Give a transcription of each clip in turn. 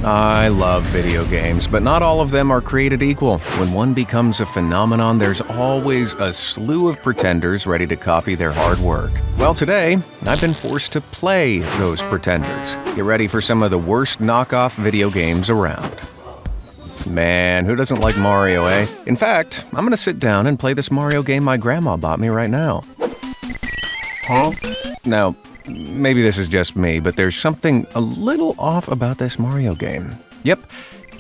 I love video games, but not all of them are created equal. When one becomes a phenomenon, there's always a slew of pretenders ready to copy their hard work. Well, today, I've been forced to play those pretenders. Get ready for some of the worst knockoff video games around. Man, who doesn't like Mario, eh? In fact, I'm gonna sit down and play this Mario game my grandma bought me right now. Huh? Now, maybe this is just me, but there's something a little off about this Mario game. Yep,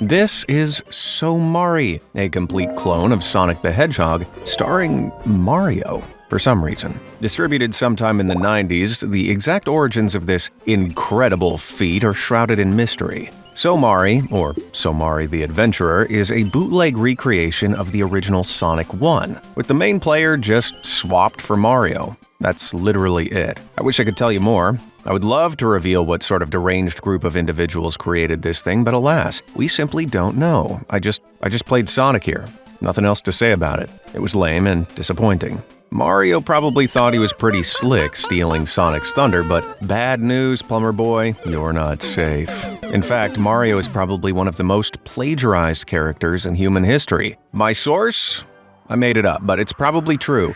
this is So Mari, a complete clone of Sonic the Hedgehog, starring Mario for some reason. Distributed sometime in the 90s, the exact origins of this incredible feat are shrouded in mystery. So Mari, or So Mari the Adventurer, is a bootleg recreation of the original Sonic 1, with the main player just swapped for Mario. That's literally it. I wish I could tell you more. I would love to reveal what sort of deranged group of individuals created this thing, but alas, we simply don't know. I just played Sonic here. Nothing else to say about it. It was lame and disappointing. Mario probably thought he was pretty slick stealing Sonic's thunder, but bad news, Plumber Boy, you're not safe. In fact, Mario is probably one of the most plagiarized characters in human history. My source? I made it up, but it's probably true.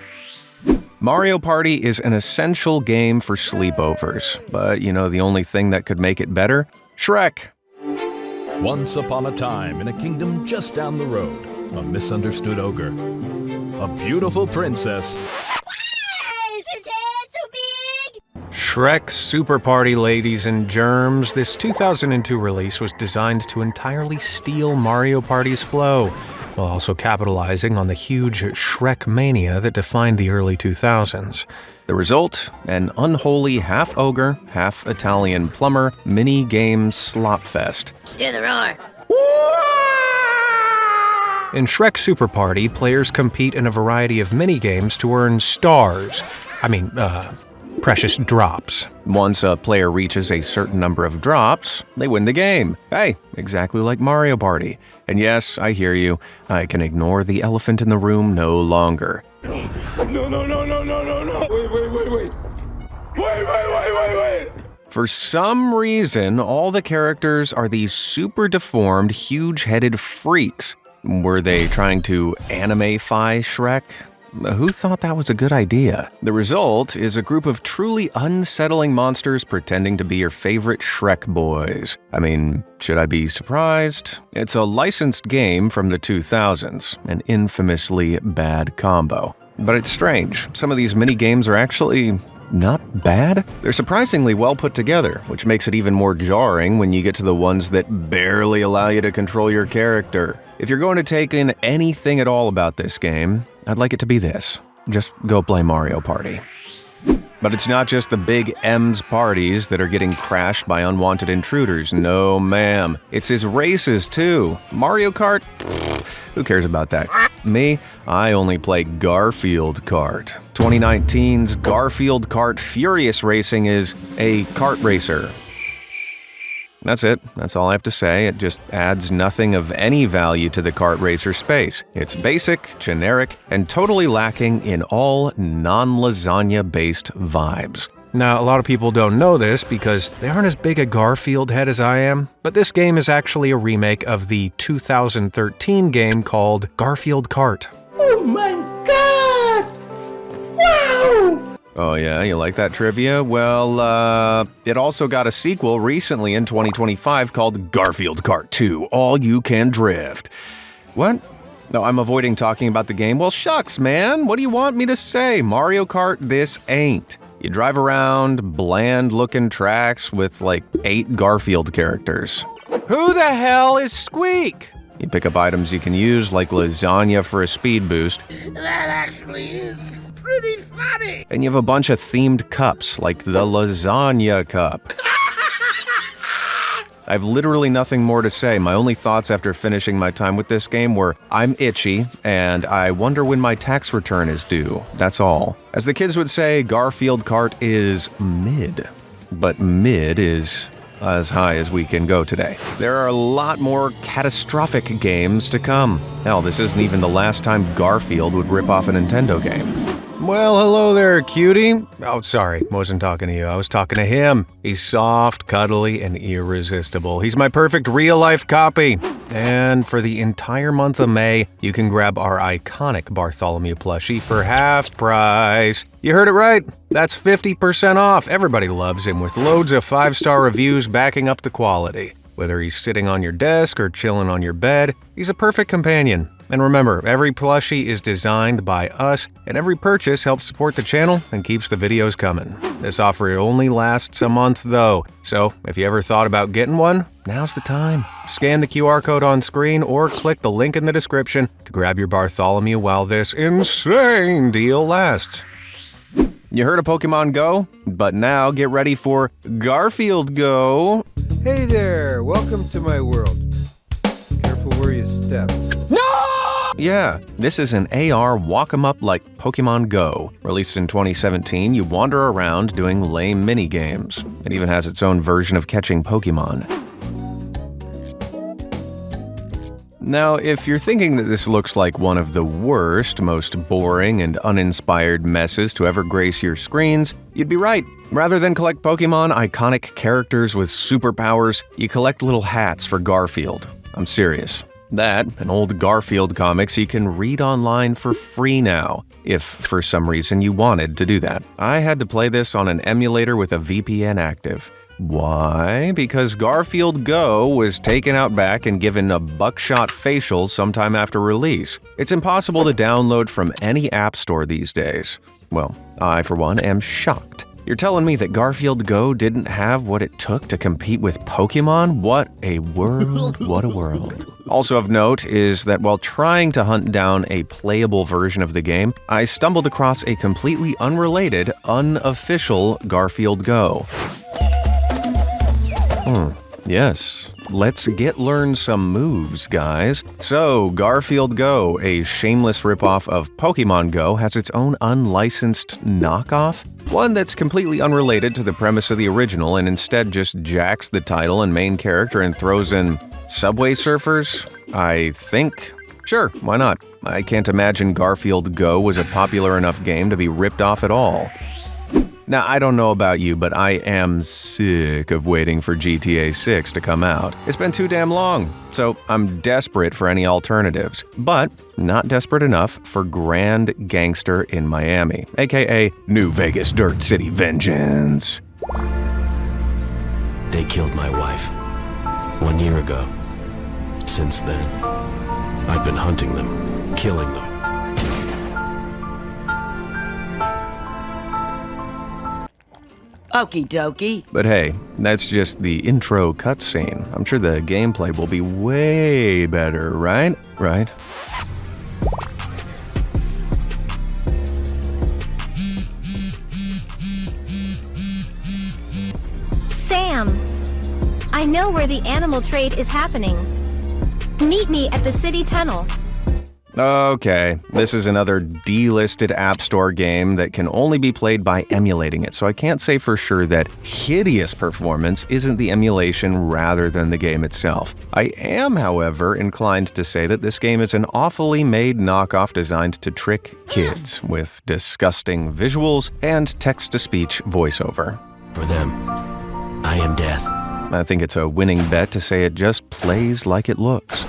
Mario Party is an essential game for sleepovers, but you know the only thing that could make it better? Shrek! Once upon a time, in a kingdom just down the road, a misunderstood ogre, a beautiful princess. Why is his head so big? Shrek Super Party, ladies and germs. This 2002 release was designed to entirely steal Mario Party's flow, while also capitalizing on the huge Shrek mania that defined the early 2000s. The result? An unholy half-ogre, half-Italian plumber mini-game slopfest. Do the roar. In Shrek Super Party, players compete in a variety of mini-games to earn stars. Precious drops. Once a player reaches a certain number of drops, they win the game. Hey, exactly like Mario Party. And yes, I hear you. I can ignore the elephant in the room no longer. No. Wait. For some reason, all the characters are these super deformed, huge-headed freaks. Were they trying to anime-fy Shrek? Who thought that was a good idea? The result is a group of truly unsettling monsters pretending to be your favorite Shrek boys. I mean, should I be surprised? It's a licensed game from the 2000s, an infamously bad combo. But it's strange, some of these mini-games are actually not bad. They're surprisingly well put together, which makes it even more jarring when you get to the ones that barely allow you to control your character. If you're going to take in anything at all about this game, I'd like it to be this. Just go play Mario Party. But it's not just the big M's parties that are getting crashed by unwanted intruders. No, ma'am. It's his races, too. Mario Kart? Who cares about that? Me? I only play Garfield Kart. 2019's Garfield Kart Furious Racing is a kart racer. That's it. That's all I have to say. It just adds nothing of any value to the kart racer space. It's basic, generic, and totally lacking in all non-lasagna-based vibes. Now, a lot of people don't know this because they aren't as big a Garfield head as I am, but this game is actually a remake of the 2013 game called Garfield Kart. Oh my god! Wow! Oh yeah, you like that trivia? Well, it also got a sequel recently in 2025 called Garfield Kart 2, All You Can Drift. What? No, I'm avoiding talking about the game. Well, shucks, man. What do you want me to say? Mario Kart this ain't. You drive around bland-looking tracks with like 8 Garfield characters. Who the hell is Squeak? You pick up items you can use like lasagna for a speed boost. That actually is pretty funny. And you have a bunch of themed cups, like the Lasagna Cup. I have literally nothing more to say. My only thoughts after finishing my time with this game were, I'm itchy, and I wonder when my tax return is due. That's all. As the kids would say, Garfield Kart is mid. But mid is as high as we can go today. There are a lot more catastrophic games to come. Hell, this isn't even the last time Garfield would rip off a Nintendo game. Well, hello there, cutie. Oh, sorry, wasn't talking to you. I was talking to him. He's soft, cuddly, and irresistible. He's my perfect real-life copy. And for the entire month of May, you can grab our iconic Bartholomew plushie for half price. You heard it right. That's 50% off. Everybody loves him with loads of 5-star reviews backing up the quality. Whether he's sitting on your desk or chilling on your bed, he's a perfect companion. And remember, every plushie is designed by us, and every purchase helps support the channel and keeps the videos coming. This offer only lasts a month though, so if you ever thought about getting one, now's the time. Scan the QR code on screen or click the link in the description to grab your Bartholomew while this insane deal lasts. You heard of Pokemon Go? But now get ready for Garfield Go. Hey there, welcome to my world. Careful where you step. Yeah, this is an AR walk-em-up like Pokemon Go. Released in 2017, you wander around doing lame mini-games. It even has its own version of catching Pokemon. Now, if you're thinking that this looks like one of the worst, most boring, and uninspired messes to ever grace your screens, you'd be right. Rather than collect Pokemon iconic characters with superpowers, you collect little hats for Garfield. I'm serious. That and old Garfield comics you can read online for free now, if for some reason you wanted to do that. I had to play this on an emulator with a VPN active. Why? Because Garfield Go was taken out back and given a buckshot facial sometime after release. It's impossible to download from any app store these days. Well, I, for one, am shocked. You're telling me that Garfield Go didn't have what it took to compete with Pokemon? What a world, what a world. Also of note is that while trying to hunt down a playable version of the game, I stumbled across a completely unrelated, unofficial Garfield Go. Yes. Let's learn some moves, guys. So, Garfield Go, a shameless ripoff of Pokemon Go, has its own unlicensed knockoff. One that's completely unrelated to the premise of the original and instead just jacks the title and main character and throws in Subway Surfers, I think. Sure, why not? I can't imagine Garfield Go was a popular enough game to be ripped off at all. Now, I don't know about you, but I am sick of waiting for GTA 6 to come out. It's been too damn long, so I'm desperate for any alternatives, but not desperate enough for Grand Gangster in Miami, aka New Vegas Dirt City Vengeance. They killed my wife 1 year ago. Since then, I've been hunting them, killing them. Okie dokie. But hey, that's just the intro cutscene. I'm sure the gameplay will be way better, right? Right? Sam, I know where the animal trade is happening. Meet me at the city tunnel. Okay, this is another delisted App Store game that can only be played by emulating it, so I can't say for sure that hideous performance isn't the emulation rather than the game itself. I am, however, inclined to say that this game is an awfully made knockoff designed to trick kids, with disgusting visuals and text-to-speech voiceover. For them, I am death. I think it's a winning bet to say it just plays like it looks.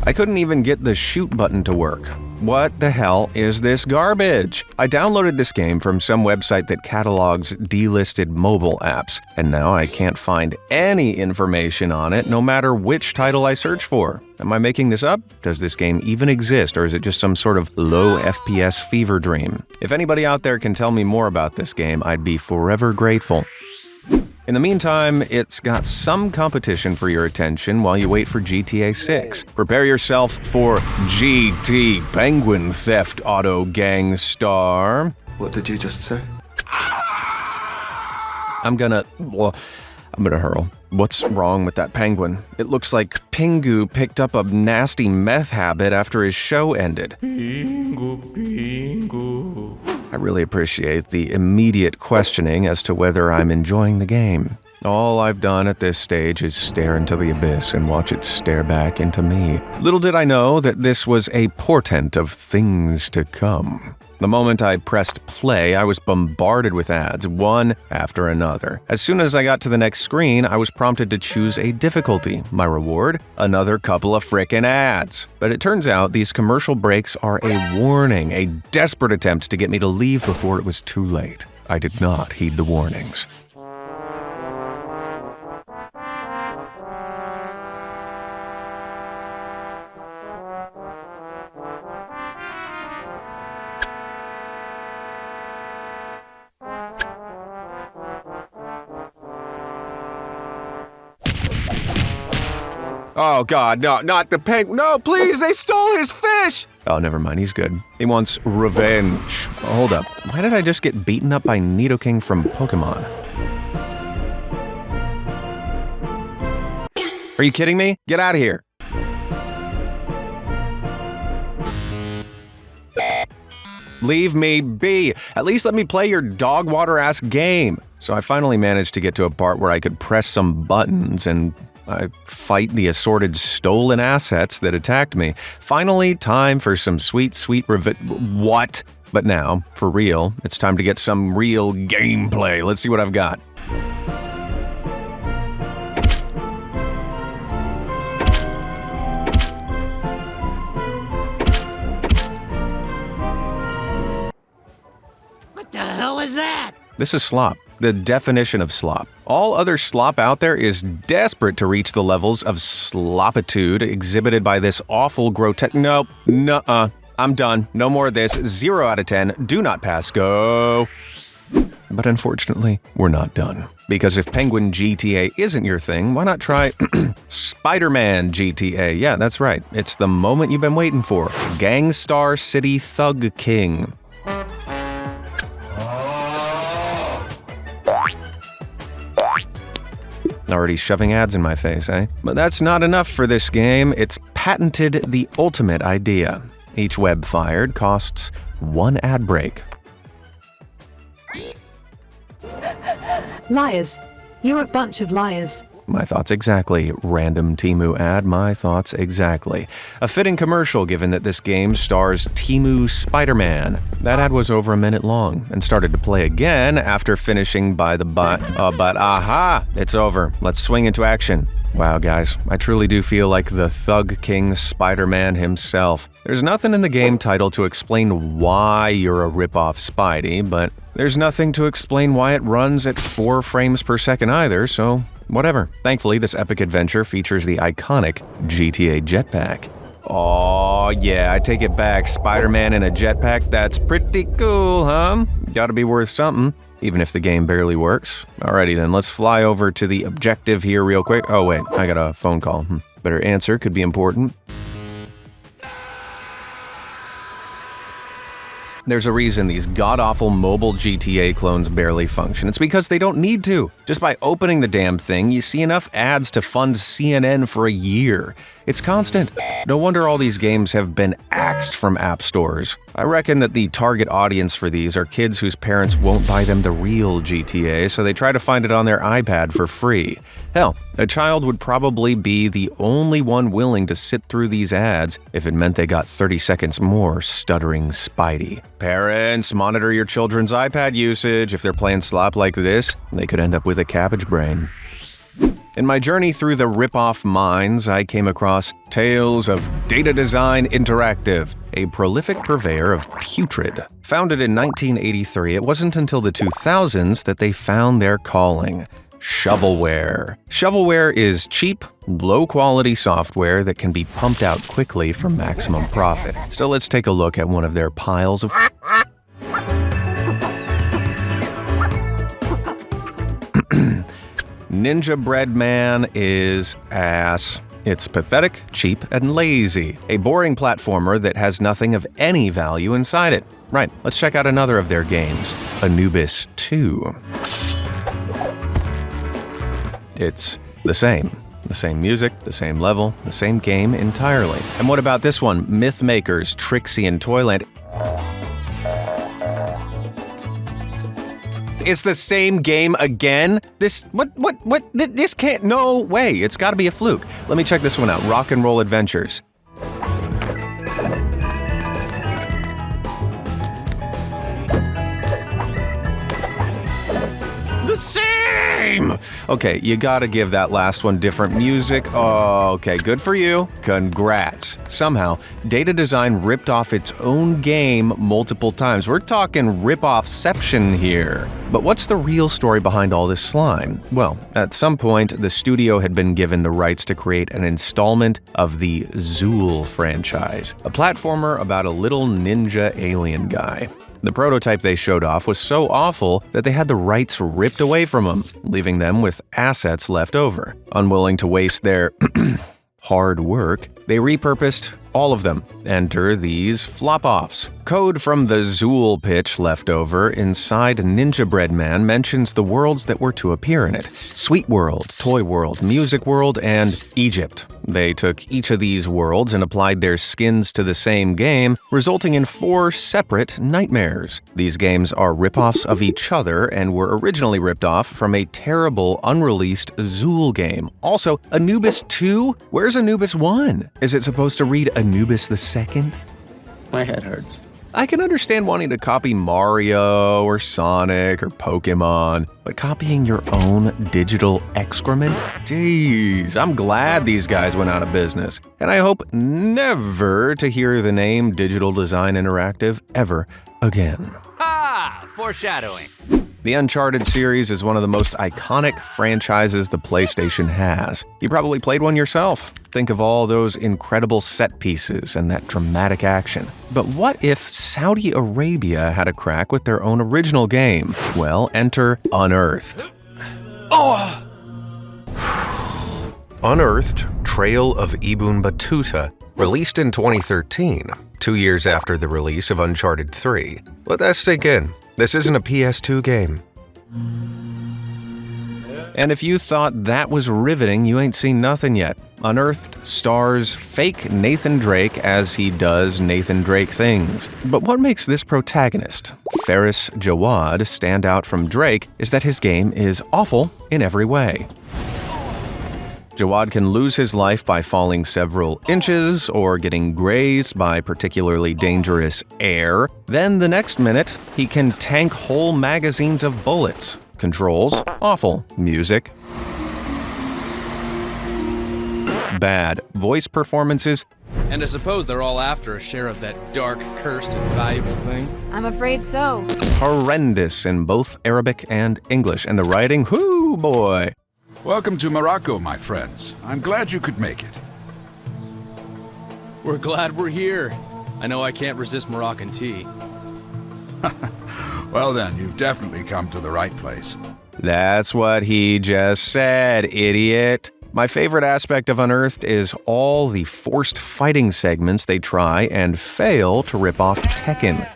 I couldn't even get the shoot button to work. What the hell is this garbage? I downloaded this game from some website that catalogs delisted mobile apps, and now I can't find any information on it no matter which title I search for. Am I making this up? Does this game even exist, or is it just some sort of low FPS fever dream? If anybody out there can tell me more about this game, I'd be forever grateful. In the meantime, it's got some competition for your attention while you wait for GTA 6. Prepare yourself for GT Penguin Theft Auto Gang Star. What did you just say? I'm gonna hurl. What's wrong with that penguin? It looks like Pingu picked up a nasty meth habit after his show ended. I really appreciate the immediate questioning as to whether I'm enjoying the game. All I've done at this stage is stare into the abyss and watch it stare back into me. Little did I know that this was a portent of things to come. The moment I pressed play, I was bombarded with ads, one after another. As soon as I got to the next screen, I was prompted to choose a difficulty. My reward? Another couple of frickin' ads. But it turns out these commercial breaks are a warning, a desperate attempt to get me to leave before it was too late. I did not heed the warnings. Oh God, no, not the penguin. No, please, they stole his fish! Oh, never mind, he's good. He wants revenge. Oh, hold up, why did I just get beaten up by Nidoking from Pokemon? Are you kidding me? Get out of here. Leave me be. At least let me play your dog water-ass game. So I finally managed to get to a part where I could press some buttons and I fight the assorted stolen assets that attacked me. Finally, time for some sweet what? But now, for real, it's time to get some real gameplay. Let's see what I've got. What the hell is that? This is slop. The definition of slop. All other slop out there is desperate to reach the levels of slopitude exhibited by this awful grotesque— Nope. Nuh-uh. I'm done. No more of this. 0 out of 10. Do not pass. Go. But unfortunately, we're not done. Because if Penguin GTA isn't your thing, why not try Spider-Man GTA? Yeah, that's right. It's the moment you've been waiting for. Gangstar City Thug King. Already shoving ads in my face, eh? But that's not enough for this game. It's patented the ultimate idea. Each web fired costs 1 ad break. Liars. You're a bunch of liars. My thoughts exactly. Random Temu ad, my thoughts exactly. A fitting commercial given that this game stars Temu Spider-Man. That ad was over a minute long and started to play again after finishing by the but aha! It's over. Let's swing into action. Wow, guys, I truly do feel like the Thug King Spider-Man himself. There's nothing in the game title to explain why you're a rip-off Spidey, but there's nothing to explain why it runs at 4 frames per second either, so whatever. Thankfully, this epic adventure features the iconic GTA jetpack. Aw, yeah, I take it back. Spider-Man in a jetpack, that's pretty cool, huh? Gotta be worth something, even if the game barely works. Alrighty then, let's fly over to the objective here real quick. Oh wait, I got a phone call. Better answer, could be important. There's a reason these god-awful mobile GTA clones barely function. It's because they don't need to. Just by opening the damn thing, you see enough ads to fund CNN for a year. It's constant. No wonder all these games have been axed from app stores. I reckon that the target audience for these are kids whose parents won't buy them the real GTA, so they try to find it on their iPad for free. Hell, a child would probably be the only one willing to sit through these ads if it meant they got 30 seconds more stuttering Spidey. Parents, monitor your children's iPad usage. If they're playing slop like this, they could end up with a cabbage brain. In my journey through the rip-off mines, I came across Tales of Data Design Interactive, a prolific purveyor of putrid. Founded in 1983, it wasn't until the 2000s that they found their calling: shovelware. Shovelware is cheap, low-quality software that can be pumped out quickly for maximum profit. So let's take a look at one of their piles of Ninja Bread Man is ass. It's pathetic, cheap, and lazy. A boring platformer that has nothing of any value inside it. Right, let's check out another of their games, Anubis 2. It's the same. The same music, the same level, the same game entirely. And what about this one, Mythmakers, Trixie and Toyland? It's the same game again? This can't, no way. It's gotta be a fluke. Let me check this one out. Rock and Roll Adventures. The same! Okay, you gotta give that last one different music. Oh, okay, good for you. Congrats. Somehow, Data Design ripped off its own game multiple times. We're talking rip-offception here. But what's the real story behind all this slime? Well, at some point, the studio had been given the rights to create an installment of the Zool franchise, a platformer about a little ninja alien guy. The prototype they showed off was so awful that they had the rights ripped away from them, leaving them with assets left over. Unwilling to waste their hard work, they repurposed all of them. Enter these flop-offs. Code from the Zool pitch left over inside Ninja Bread Man mentions the worlds that were to appear in it: Sweet World, Toy World, Music World, and Egypt. They took each of these worlds and applied their skins to the same game, resulting in 4 separate nightmares. These games are ripoffs of each other and were originally ripped off from a terrible, unreleased Zool game. Also, Anubis 2? Where's Anubis 1? Is it supposed to read Anubis the Second? My head hurts. I can understand wanting to copy Mario or Sonic or Pokemon, but copying your own digital excrement? Jeez, I'm glad these guys went out of business. And I hope never to hear the name Digital Design Interactive ever again. Ah, foreshadowing. The Uncharted series is one of the most iconic franchises the PlayStation has. You probably played one yourself. Think of all those incredible set pieces and that dramatic action. But what if Saudi Arabia had a crack with their own original game? Well, enter Unearthed. Unearthed: Trail of Ibn Battuta, released in 2013, 2 years after the release of Uncharted 3. Let that sink in. This isn't a PS2 game. And if you thought that was riveting, you ain't seen nothing yet. Unearthed stars fake Nathan Drake as he does Nathan Drake things. But what makes this protagonist, Faris Jawad, stand out from Drake is that his game is awful in every way. Jawad can lose his life by falling several inches or getting grazed by particularly dangerous air. Then the next minute, he can tank whole magazines of bullets. Controls, awful. Music, bad. Voice performances, And I suppose they're all after a share of that dark, cursed, and valuable thing. I'm afraid so. horrendous in both Arabic and English. And the writing, whoo boy. Welcome to Morocco, my friends. I'm glad you could make it. We're glad we're here. I know I can't resist Moroccan tea. Well then, you've definitely come to the right place. That's what he just said, idiot. My favorite aspect of Unearthed is all the forced fighting segments they try and fail to rip off Tekken.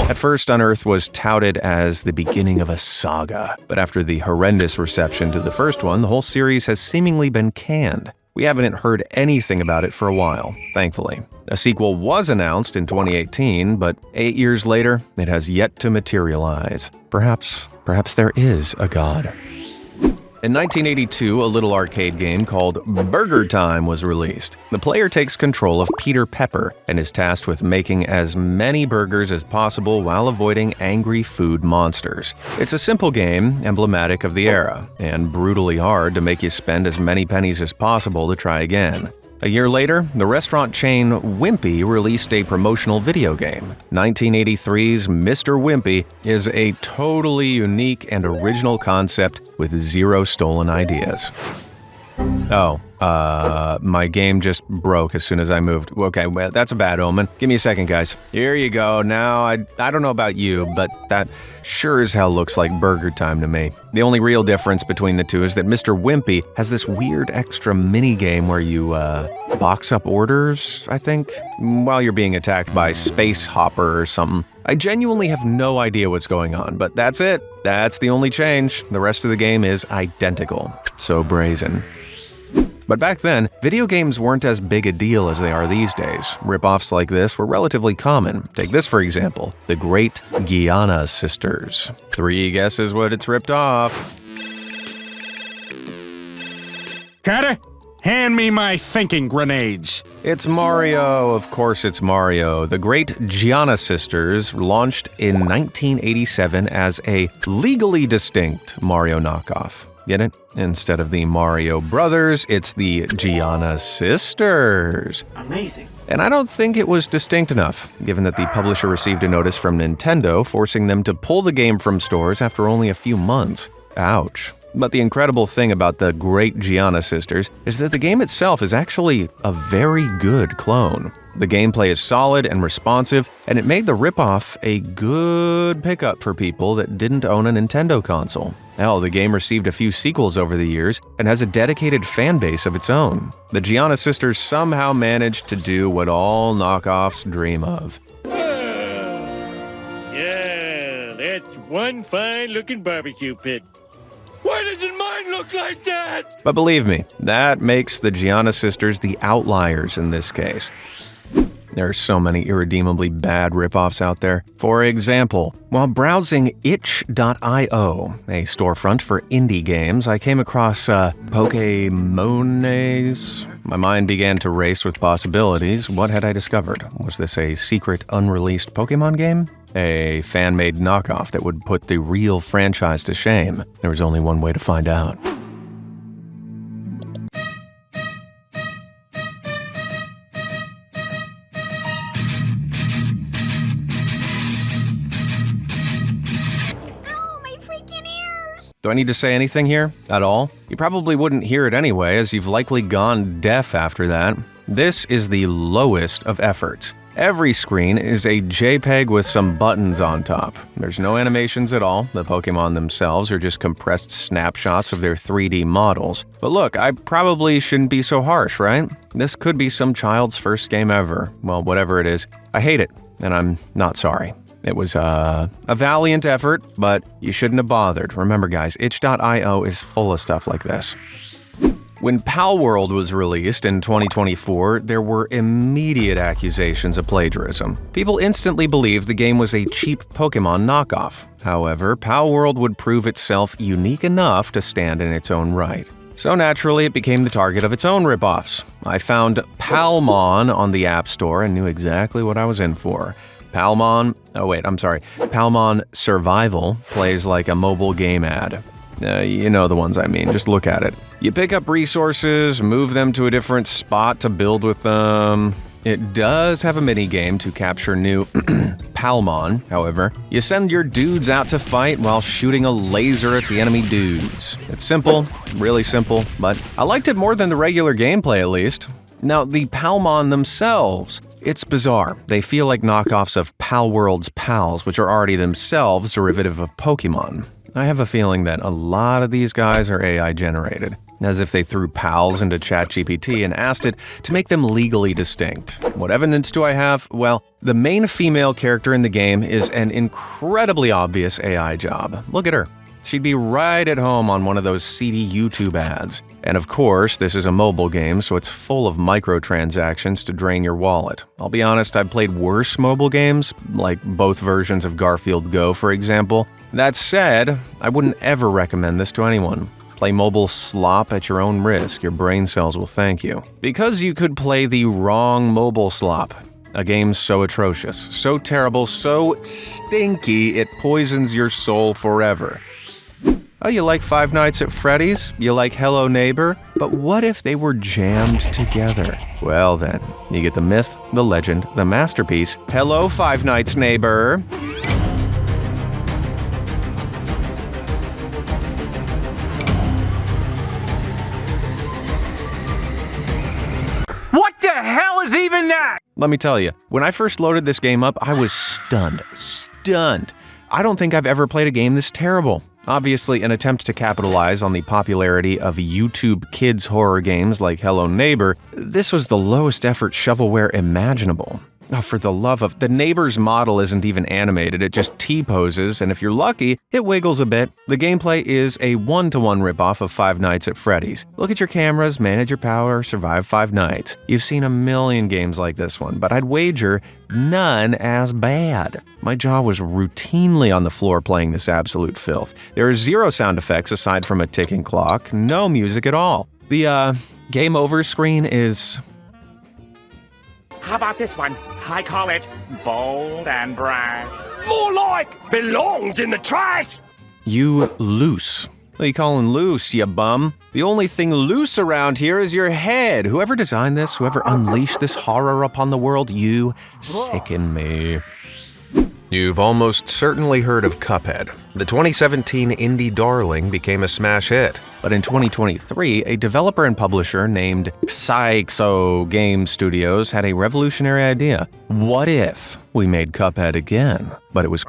At first, Unearthed was touted as the beginning of a saga, but after the horrendous reception to the first one, the whole series has seemingly been canned. We haven't heard anything about it for a while, thankfully. A sequel was announced in 2018, but 8 years later, it has yet to materialize. Perhaps there is a god. In 1982, a little arcade game called Burger Time was released. The player takes control of Peter Pepper and is tasked with making as many burgers as possible while avoiding angry food monsters. It's a simple game, emblematic of the era, and brutally hard to make you spend as many pennies as possible to try again. A year later, the restaurant chain Wimpy released a promotional video game. 1983's Mr. Wimpy is a totally unique and original concept with 0 stolen ideas. My game just broke as soon as I moved. Okay, well, that's a bad omen. Give me a second, guys. Here you go. Now, I don't know about you, but that sure as hell looks like Burger Time to me. The only real difference between the two is that Mr. Wimpy has this weird extra mini-game where you, box up orders, I think, while you're being attacked by Space Hopper or something. I genuinely have no idea what's going on, but that's it. That's the only change. The rest of the game is identical. So brazen. But back then, video games weren't as big a deal as they are these days. Rip-offs like this were relatively common. Take this for example, the Great Gianna Sisters. 3 guesses what it's ripped off. Carter, hand me my thinking grenades. It's Mario, of course it's Mario. The Great Gianna Sisters launched in 1987 as a legally distinct Mario knockoff. Get it? Instead of the Mario Brothers, it's the Gianna Sisters. Amazing. And I don't think it was distinct enough, given that the publisher received a notice from Nintendo forcing them to pull the game from stores after only a few months. Ouch. But the incredible thing about the Great Gianna Sisters is that the game itself is actually a very good clone. The gameplay is solid and responsive, and it made the ripoff a good pickup for people that didn't own a Nintendo console. Hell, the game received a few sequels over the years and has a dedicated fan base of its own. The Gianna Sisters somehow managed to do what all knockoffs dream of. Yeah, that's one fine-looking barbecue pit. Why doesn't mine look like that? But believe me, that makes the Gianna Sisters the outliers in this case. There are so many irredeemably bad ripoffs out there. For example, while browsing itch.io, a storefront for indie games, I came across Pokémones. My mind began to race with possibilities. What had I discovered? Was this a secret, unreleased Pokemon game? A fan-made knockoff that would put the real franchise to shame? There was only one way to find out. Do I need to say anything here at all? You probably wouldn't hear it anyway, as you've likely gone deaf after that. This is the lowest of efforts. Every screen is a JPEG with some buttons on top. There's no animations at all. The Pokemon themselves are just compressed snapshots of their 3D models. But look, I probably shouldn't be so harsh, right? This could be some child's first game ever. Well, whatever it is, I hate it, and I'm not sorry. It was a valiant effort, but you shouldn't have bothered. Remember guys, itch.io is full of stuff like this. When Palworld was released in 2024, there were immediate accusations of plagiarism. People instantly believed the game was a cheap Pokemon knockoff. However, Palworld would prove itself unique enough to stand in its own right. So naturally, it became the target of its own ripoffs. I found Palmon on the App Store and knew exactly what I was in for. Palmon Survival plays like a mobile game ad. You know the ones I mean, just look at it. You pick up resources, move them to a different spot to build with them. It does have a mini-game to capture new Palmon, however. You send your dudes out to fight while shooting a laser at the enemy dudes. It's simple, really simple, but I liked it more than the regular gameplay at least. Now, the Palmon themselves, it's bizarre. They feel like knockoffs of Palworld's pals, which are already themselves derivative of Pokemon. I have a feeling that a lot of these guys are AI generated, as if they threw pals into ChatGPT and asked it to make them legally distinct. What evidence do I have? Well, the main female character in the game is an incredibly obvious AI job. Look at her. She'd be right at home on one of those seedy YouTube ads. And of course, this is a mobile game, so it's full of microtransactions to drain your wallet. I'll be honest, I've played worse mobile games, like both versions of Garfield Go, for example. That said, I wouldn't ever recommend this to anyone. Play mobile slop at your own risk. Your brain cells will thank you. Because you could play the wrong mobile slop. A game so atrocious, so terrible, so stinky, it poisons your soul forever. Oh, you like Five Nights at Freddy's? You like Hello Neighbor? But what if they were jammed together? Well then, you get the myth, the legend, the masterpiece. Hello, Five Nights Neighbor! What the hell is even that? Let me tell you, when I first loaded this game up, I was stunned. I don't think I've ever played a game this terrible. Obviously, an attempt to capitalize on the popularity of YouTube kids horror games like Hello Neighbor, this was the lowest effort shovelware imaginable. Oh, for the love of... The neighbor's model isn't even animated, it just T-poses, and if you're lucky, it wiggles a bit. The gameplay is a one-to-one ripoff of Five Nights at Freddy's. Look at your cameras, manage your power, survive 5 nights. You've seen a million games like this one, but I'd wager none as bad. My jaw was routinely on the floor playing this absolute filth. There are 0 sound effects aside from a ticking clock, no music at all. The, game over screen is... How about this one? I call it bold and brash. More like belongs in the trash! You loose. What are you calling loose, you bum? The only thing loose around here is your head. Whoever designed this, whoever unleashed this horror upon the world, you sicken me. You've almost certainly heard of Cuphead. The 2017 indie darling became a smash hit. But in 2023, a developer and publisher named Xaixo Game Studios had a revolutionary idea. What if we made Cuphead again? But it was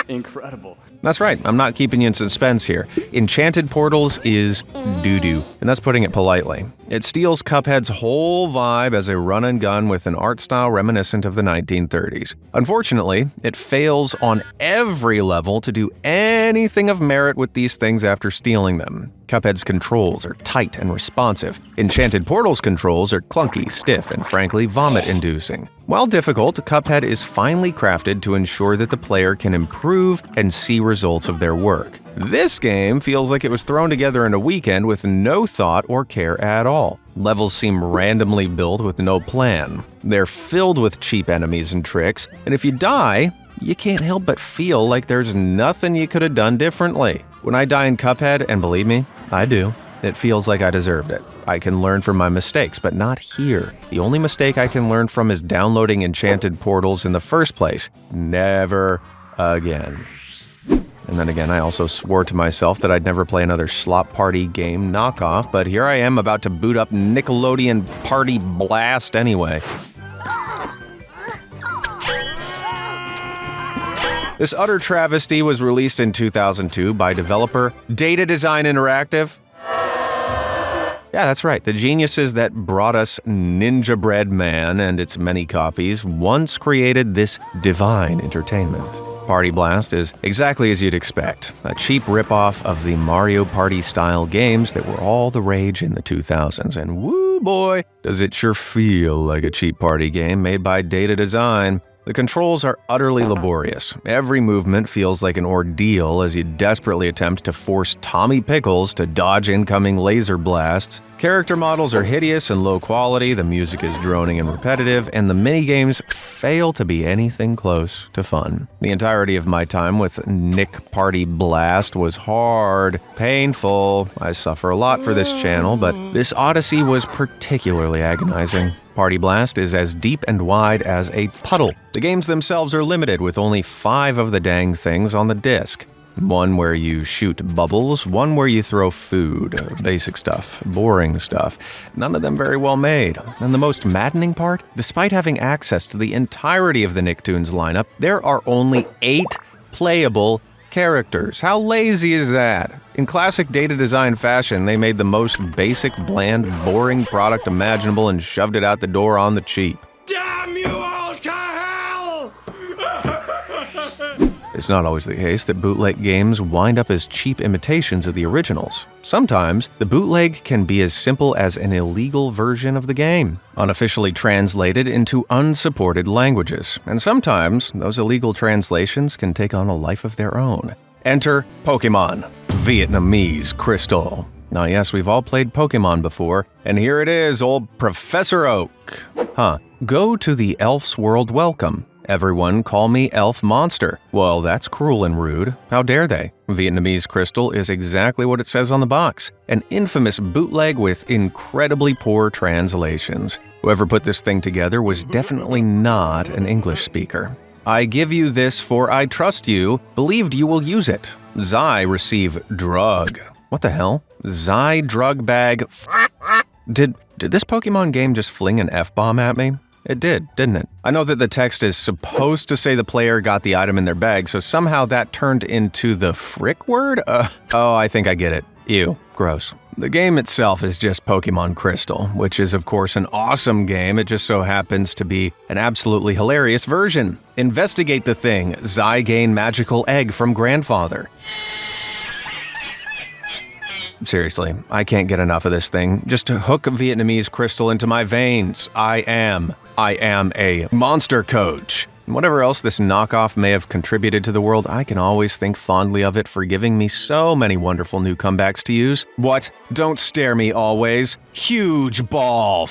incredible. That's right, I'm not keeping you in suspense here. Enchanted Portals is doo-doo, and that's putting it politely. It steals Cuphead's whole vibe as a run-and-gun with an art style reminiscent of the 1930s. Unfortunately, it fails on every level to do anything of merit with these things after stealing them. Cuphead's controls are tight and responsive. Enchanted Portal's controls are clunky, stiff, and frankly vomit-inducing. While difficult, Cuphead is finely crafted to ensure that the player can improve and see results of their work. This game feels like it was thrown together in a weekend with no thought or care at all. Levels seem randomly built with no plan. They're filled with cheap enemies and tricks, and if you die, you can't help but feel like there's nothing you could have done differently. When I die in Cuphead, and believe me, I do, it feels like I deserved it. I can learn from my mistakes, but not here. The only mistake I can learn from is downloading Enchanted Portals in the first place. Never again. And then again, I also swore to myself that I'd never play another Slop Party game knockoff, but here I am about to boot up Nickelodeon Party Blast anyway. This utter travesty was released in 2002 by developer Data Design Interactive. Yeah, that's right. The geniuses that brought us Ninja Bread Man and its many copies once created this divine entertainment. Party Blast is exactly as you'd expect, a cheap ripoff of the Mario Party-style games that were all the rage in the 2000s. And woo boy, does it sure feel like a cheap party game made by Data Design. The controls are utterly laborious. Every movement feels like an ordeal as you desperately attempt to force Tommy Pickles to dodge incoming laser blasts. Character models are hideous and low quality, the music is droning and repetitive, and the minigames fail to be anything close to fun. The entirety of my time with Nick Party Blast was hard, painful. I suffer a lot for this channel, but this odyssey was particularly agonizing. Party Blast is as deep and wide as a puddle. The games themselves are limited with only 5 of the dang things on the disc. One where you shoot bubbles, one where you throw food, basic stuff, boring stuff. None of them very well made. And the most maddening part? Despite having access to the entirety of the Nicktoons lineup, there are only 8 playable characters. How lazy is that? In classic Data Design fashion, they made the most basic, bland, boring product imaginable and shoved it out the door on the cheap. Damn you all to hell! It's not always the case that bootleg games wind up as cheap imitations of the originals. Sometimes, the bootleg can be as simple as an illegal version of the game, unofficially translated into unsupported languages. And sometimes, those illegal translations can take on a life of their own. Enter Pokemon Vietnamese Crystal. Now yes, we've all played Pokemon before, and here it is, old Professor Oak. Go to the Elf's World Welcome. Everyone call me Elf Monster. Well, that's cruel and rude. How dare they? Vietnamese Crystal is exactly what it says on the box. An infamous bootleg with incredibly poor translations. Whoever put this thing together was definitely not an English speaker. I give you this for I trust you, believed you will use it. Zai receive drug. What the hell? Zai drug bag. Did this Pokemon game just fling an F-bomb at me? It did, didn't it? I know that the text is supposed to say the player got the item in their bag, so somehow that turned into the frick word? Oh, I think I get it. Ew, gross. The game itself is just Pokemon Crystal, which is of course an awesome game. It just so happens to be an absolutely hilarious version. Investigate the thing, Zygain magical egg from grandfather. Seriously, I can't get enough of this thing. Just to hook Vietnamese crystal into my veins. I am a monster coach. Whatever else this knockoff may have contributed to the world, I can always think fondly of it for giving me so many wonderful new comebacks to use. What? Don't stare me always. Huge ball.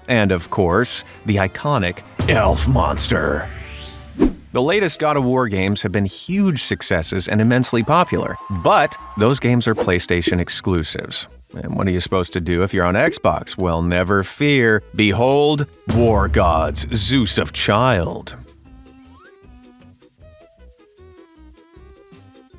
And of course, the iconic elf monster. The latest God of War games have been huge successes and immensely popular, but those games are PlayStation exclusives. And what are you supposed to do if you're on Xbox? Well, never fear. Behold, War Gods, Zeus of Child.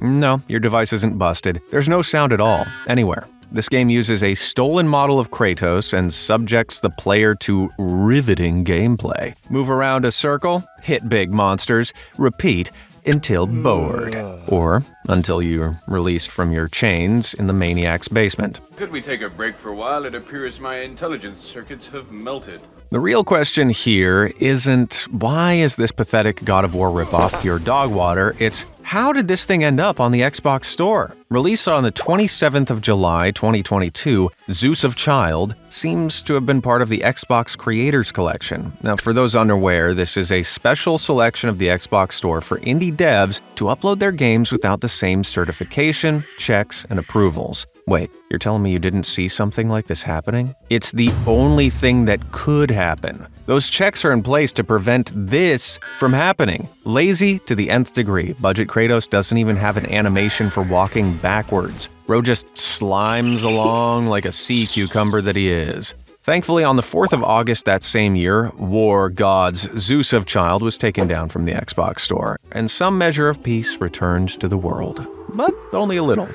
No, your device isn't busted. There's no sound at all, anywhere. This game uses a stolen model of Kratos and subjects the player to riveting gameplay. Move around a circle, hit big monsters, repeat until bored, or until you're released from your chains in the maniac's basement. Could we take a break for a while? It appears my intelligence circuits have melted. The real question here isn't, why is this pathetic God of War ripoff pure dog water? It's, how did this thing end up on the Xbox Store? Released on the 27th of July, 2022, Zeus of Child seems to have been part of the Xbox Creators Collection. Now, for those unaware, this is a special selection of the Xbox Store for indie devs to upload their games without the same certification, checks, and approvals. Wait, you're telling me you didn't see something like this happening? It's the only thing that could happen. Those checks are in place to prevent this from happening. Lazy to the nth degree. Budget Kratos doesn't even have an animation for walking backwards. Bro just slimes along like a sea cucumber that he is. Thankfully, on the 4th of August that same year, War Gods, Zeus of Child was taken down from the Xbox Store, and some measure of peace returned to the world. But only a little.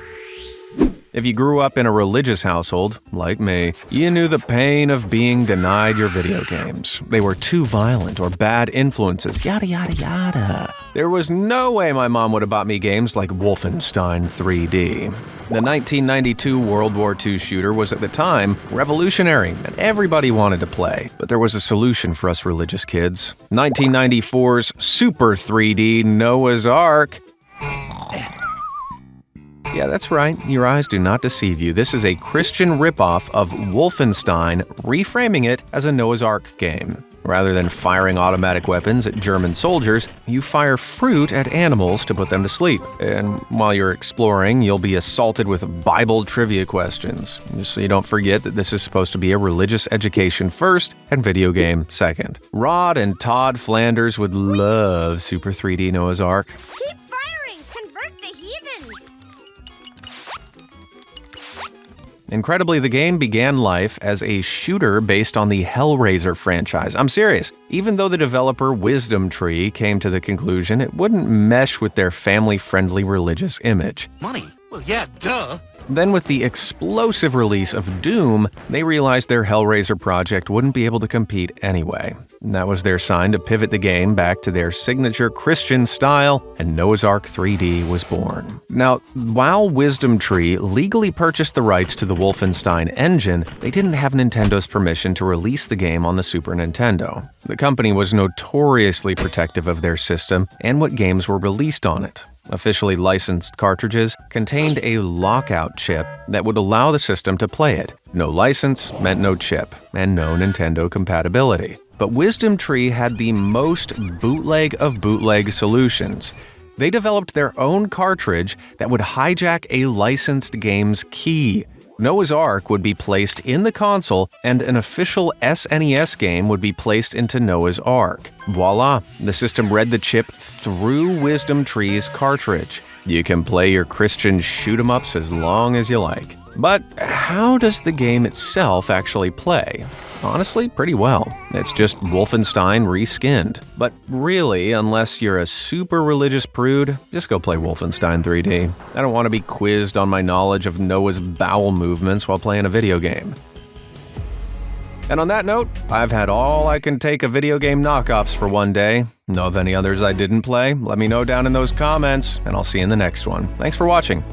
If you grew up in a religious household, like me, you knew the pain of being denied your video games. They were too violent or bad influences, yada yada yada. There was no way my mom would have bought me games like Wolfenstein 3D. The 1992 World War II shooter was at the time revolutionary and everybody wanted to play. But there was a solution for us religious kids. 1994's Super 3D Noah's Ark. Yeah, that's right. Your eyes do not deceive you. This is a Christian ripoff of Wolfenstein, reframing it as a Noah's Ark game. Rather than firing automatic weapons at German soldiers, you fire fruit at animals to put them to sleep. And while you're exploring, you'll be assaulted with Bible trivia questions. Just so you don't forget that this is supposed to be a religious education first and video game second. Rod and Todd Flanders would love Super 3D Noah's Ark. Keep firing! Convert the heathens! Incredibly, the game began life as a shooter based on the Hellraiser franchise. I'm serious. Even though the developer Wisdom Tree came to the conclusion it wouldn't mesh with their family-friendly religious image. Money? Well, yeah, duh. Then with the explosive release of Doom, they realized their Hellraiser project wouldn't be able to compete anyway. That was their sign to pivot the game back to their signature Christian style, and Noah's Ark 3D was born. Now, while Wisdom Tree legally purchased the rights to the Wolfenstein engine, they didn't have Nintendo's permission to release the game on the Super Nintendo. The company was notoriously protective of their system and what games were released on it. Officially licensed cartridges contained a lockout chip that would allow the system to play it. No license meant no chip, and no Nintendo compatibility. But Wisdom Tree had the most bootleg of bootleg solutions. They developed their own cartridge that would hijack a licensed game's key. Noah's Ark would be placed in the console, and an official SNES game would be placed into Noah's Ark. Voila! The system read the chip through Wisdom Tree's cartridge. You can play your Christian shoot-'em-ups as long as you like. But how does the game itself actually play? Honestly, pretty well. It's just Wolfenstein reskinned. But really, unless you're a super religious prude, just go play Wolfenstein 3D. I don't want to be quizzed on my knowledge of Noah's bowel movements while playing a video game. And on that note, I've had all I can take of video game knockoffs for one day. Know of any others I didn't play? Let me know down in those comments, and I'll see you in the next one. Thanks for watching.